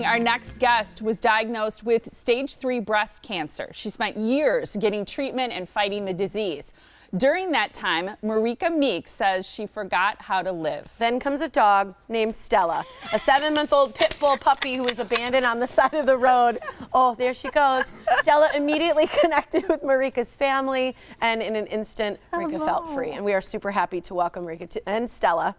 Our next guest was diagnosed with stage 3 breast cancer. She spent years getting treatment and fighting the disease. During that time, Marika Meeks says she forgot how to live. Then comes a dog named Stella, a 7-month-old pit bull puppy who was abandoned on the side of the road. Oh, there she goes. Stella immediately connected with Marika's family, and in an instant, Marika felt free. And we are super happy to welcome Marika and Stella.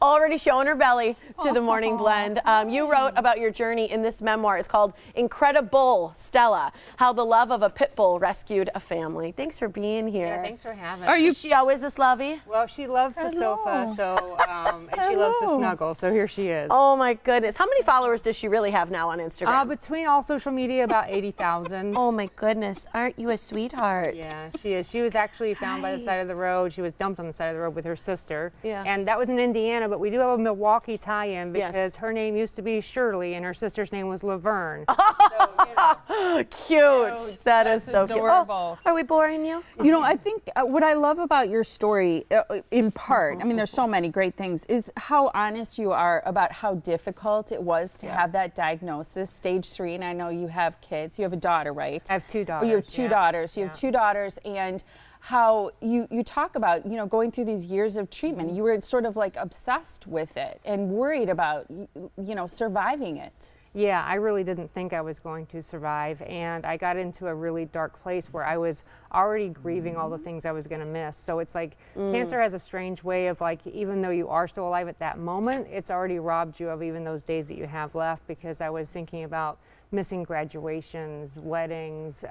Already showing her belly to the morning blend. You wrote about your journey in this memoir. It's called IncrediBullStella, how the love of a pit bull rescued a family. Thanks for being here. Yeah, thanks for having me. Is she always this lovey? Well, she loves the sofa, so and she loves to snuggle, so here she is. Oh my goodness. How many followers does she really have now on Instagram? Between all social media, about 80,000. Oh my goodness. Aren't you a sweetheart? Yeah, she is. She was actually found by the side of the road. She was dumped on the side of the road with her sister. Yeah. And that was in Indiana, but we do have a Milwaukee tie-in because her name used to be Shirley and her sister's name was Laverne. So, cute. That is so adorable. Cute. Oh, are we boring you? You know, I think what I love about your story, in part, I mean, there's so many great things, is how honest you are about how difficult it was to have that diagnosis, stage 3, and I know you have kids. You have a daughter, right? I have 2 daughters. Oh, you have 2 daughters. You have 2 daughters, and how you talk about, you know, going through these years of treatment. You were sort of like obsessed with it and worried about, you know, surviving it. Yeah, I really didn't think I was going to survive, and I got into a really dark place where I was already grieving all the things I was going to miss. So it's like cancer has a strange way of, like, even though you are still alive at that moment, it's already robbed you of even those days that you have left, because I was thinking about missing graduations, weddings,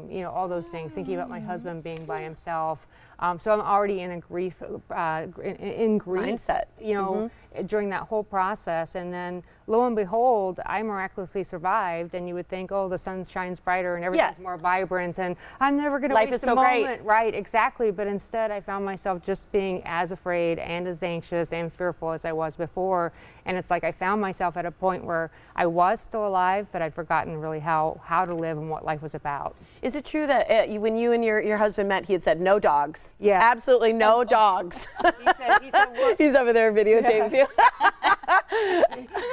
you know, all those things, thinking about my husband being by himself. So I'm already in a grief, in grief mindset, you know, during that whole process. And then lo and behold, I miraculously survived. And you would think, oh, the sun shines brighter and everything's more vibrant and I'm never going to waste a moment. Great. Right, exactly. But instead I found myself just being as afraid and as anxious and fearful as I was before. And it's like I found myself at a point where I was still alive, but I'd forgotten really how to live and what life was about. Is it true that when you and your husband met, he had said no dogs? Yeah. Absolutely no dogs. He said, he's over there videotaping you.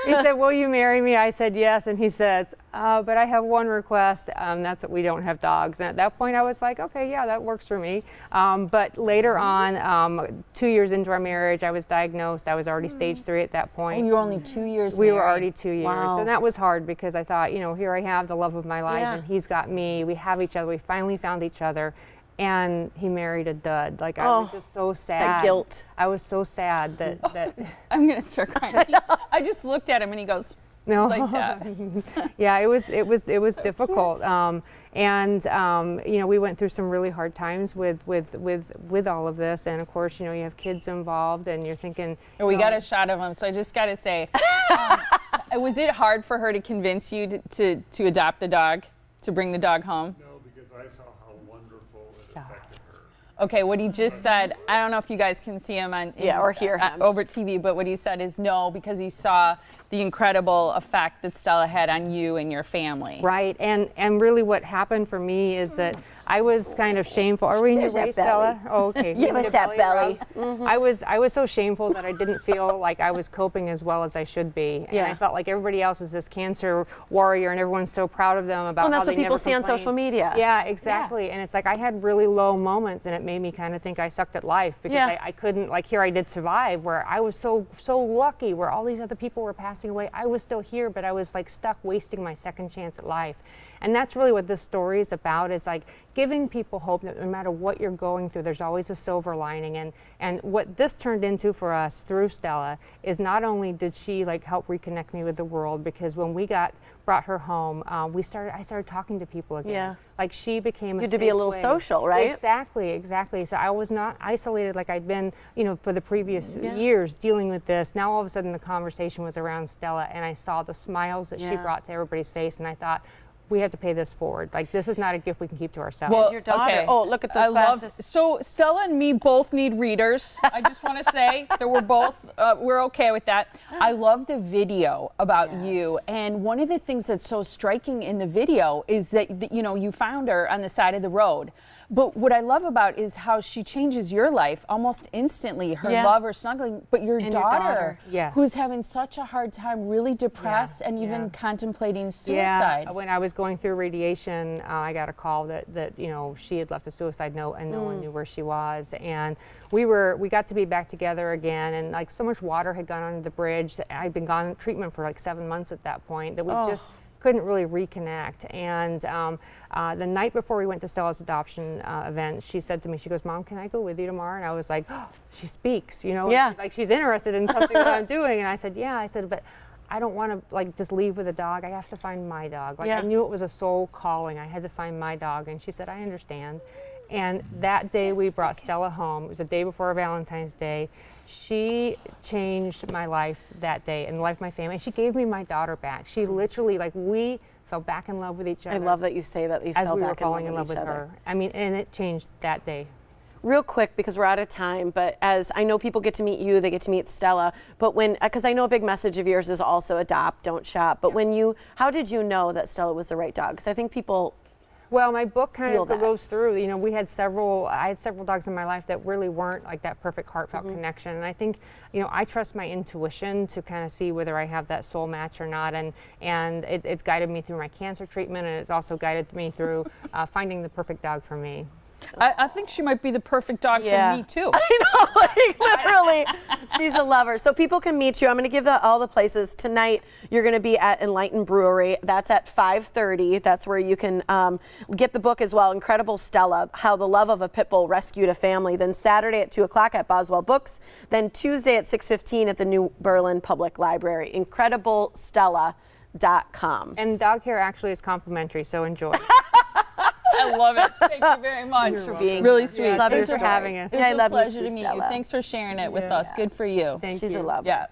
He said, will you marry me? I said yes. And he says, but I have one request. That's that we don't have dogs. And at that point I was like, okay, yeah, that works for me. But later on, 2 years into our marriage, I was diagnosed. I was already stage 3 at that point. Oh, you were only 2 years We married. were already 2 years. Wow. And that was hard because I thought, you know, here I have the love of my life and he's got me. We have each other. We finally found each other. And he married a dud. Like, I was just so sad. That guilt. I was so sad that I'm gonna start crying. I just looked at him and he goes, no. like that. Yeah, it was so difficult. You know, we went through some really hard times with all of this, and of course, you know, you have kids involved, and you're thinking. We got a shot of him, so I just got to say, was it hard for her to convince you to adopt the dog, to bring the dog home? No, because I saw how wonderful it affected her. Okay, what he just said, I don't know if you guys can see him on or hear him over TV, but what he said is no, because he saw the incredible effect that Stella had on you and your family. Right, and really what happened for me is that I was kind of shameful. Are we in your way, Stella? Oh, okay. Give us that belly. I was so shameful that I didn't feel like I was coping as well as I should be. And I felt like everybody else is this cancer warrior and everyone's so proud of them about that's how they what people never see on complain. social media. Yeah, exactly. Yeah. And it's like I had really low moments and it made me kind of think I sucked at life because I couldn't, like, here I did survive where I was so lucky where all these other people were passing away. I was still here, but I was like stuck wasting my second chance at life. And that's really what this story is about, is like giving people hope that no matter what you're going through, there's always a silver lining. And what this turned into for us through Stella is not only did she like help reconnect me with the world, because when we brought her home, I started talking to people again. Yeah. Like she became you had to be a little social, right? Exactly. So I was not isolated like I'd been, you know, for the previous years dealing with this. Now all of a sudden the conversation was around Stella, and I saw the smiles that she brought to everybody's face, and I thought, we have to pay this forward. Like, this is not a gift we can keep to ourselves. Well, your daughter. Okay. Oh, look at those glasses. So Stella and me both need readers. I just want to say that we're both, we're okay with that. I love the video about you. And one of the things that's so striking in the video is that, you know, you found her on the side of the road. But what I love about is how she changes your life almost instantly. Her love, her snuggling, but your daughter, Yes. who's having such a hard time, really depressed and even contemplating suicide. Yeah, when I was going through radiation, I got a call that she had left a suicide note and no one knew where she was. And we got to be back together again, and like so much water had gone under the bridge. I'd been gone on treatment for like 7 months at that point that we just couldn't really reconnect. And the night before we went to Stella's adoption event, she said to me, she goes, "Mom, can I go with you tomorrow?" And I was like, oh, she speaks, Yeah. she's interested in something that I'm doing. And I said, yeah. I said, but I don't want to like just leave with a dog. I have to find my dog. Like I knew it was a soul calling. I had to find my dog. And she said, I understand. And that day we brought Stella home. It was the day before Valentine's Day. She changed my life that day and the life of my family. She gave me my daughter back. She literally, like, we fell back in love with each other. I love that you say that you as fell we were back falling in love with her. I mean, and it changed that day. Real quick, because we're out of time, but as I know people get to meet you, they get to meet Stella, but because I know a big message of yours is also adopt, don't shop, but how did you know that Stella was the right dog? Because I think people Well, my book kind feel of that. goes through, I had several dogs in my life that really weren't like that perfect heartfelt connection. And I think, I trust my intuition to kind of see whether I have that soul match or not. And it's guided me through my cancer treatment, and it's also guided me through finding the perfect dog for me. I think she might be the perfect dog for me too. I know, like literally, she's a lover. So people can meet you. I'm going to give all the places. Tonight, you're going to be at Enlightened Brewery. That's at 5:30. That's where you can get the book as well, IncrediBullStella, How the Love of a Pit Bull Rescued a Family. Then Saturday at 2 o'clock at Boswell Books. Then Tuesday at 6:15 at the New Berlin Public Library. IncrediBullStella.com. And dog hair actually is complimentary, so enjoy. I love it. Thank you very much. Thanks for being really here. sweet. Love your Thanks for story. having us. It's I a love you pleasure too, to meet you. Stella. Thanks for sharing it with us. Good for you. Thank She's you. a lover. Yeah.